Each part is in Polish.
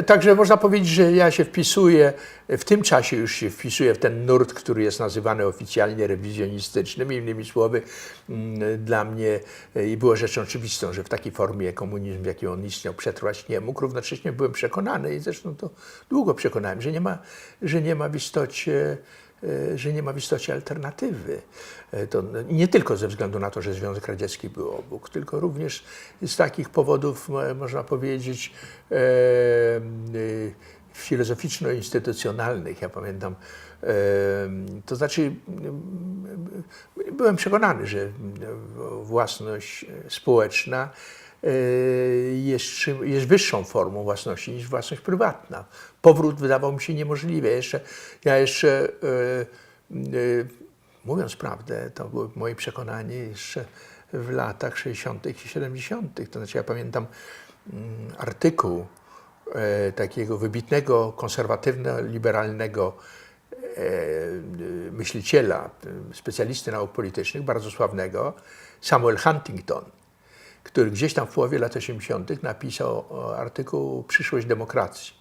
Także można powiedzieć, że ja się wpisuję, w tym czasie już się wpisuję w ten nurt, który jest nazywany oficjalnie rewizjonistycznym. Innymi słowy, dla mnie było rzeczą oczywistą, że w takiej formie komunizm, w jakiej on istniał, przetrwać nie mógł. Równocześnie byłem przekonany i zresztą to długo przekonałem, że nie ma w istocie alternatywy. To nie tylko ze względu na to, że Związek Radziecki był obok, tylko również z takich powodów, można powiedzieć, filozoficzno-instytucjonalnych. Ja pamiętam, to znaczy byłem przekonany, że własność społeczna jest wyższą formą własności niż własność prywatna. Powrót wydawał mi się niemożliwy. Ja jeszcze mówiąc prawdę, to było moje przekonanie jeszcze w latach 60. i 70. To znaczy ja pamiętam artykuł takiego wybitnego, konserwatywno-liberalnego myśliciela, specjalisty nauk politycznych, bardzo sławnego, Samuel Huntington, który gdzieś tam w połowie lat 80. napisał artykuł Przyszłość demokracji.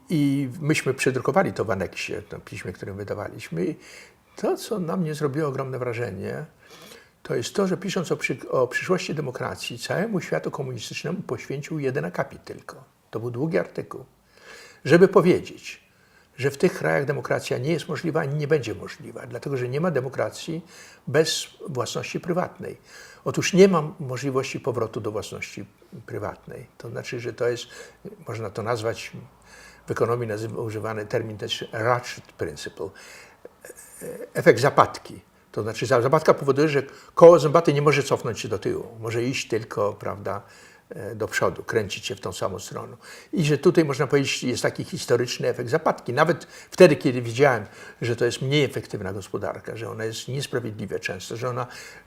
I myśmy przedrukowali to w aneksie, w tym piśmie, którym wydawaliśmy. I to, co na mnie zrobiło ogromne wrażenie, to jest to, że pisząc o przyszłości demokracji, całemu światu komunistycznemu poświęcił jeden akapit tylko. To był długi artykuł, żeby powiedzieć, że w tych krajach demokracja nie jest możliwa ani nie będzie możliwa, dlatego że nie ma demokracji bez własności prywatnej. Otóż nie ma możliwości powrotu do własności prywatnej. To znaczy, że to jest, można to nazwać, w ekonomii używany termin też ratchet principle, efekt zapadki. To znaczy zapadka powoduje, że koło zębate nie może cofnąć się do tyłu, może iść tylko, prawda, do przodu, kręcić się w tą samą stronę. I że tutaj można powiedzieć, jest taki historyczny efekt zapadki. Nawet wtedy, kiedy widziałem, że to jest mniej efektywna gospodarka, że ona jest niesprawiedliwa często,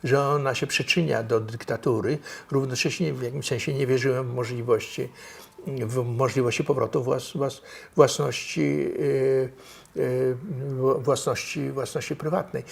że ona się przyczynia do dyktatury, równocześnie w jakimś sensie nie wierzyłem w możliwości powrotu własności prywatnej.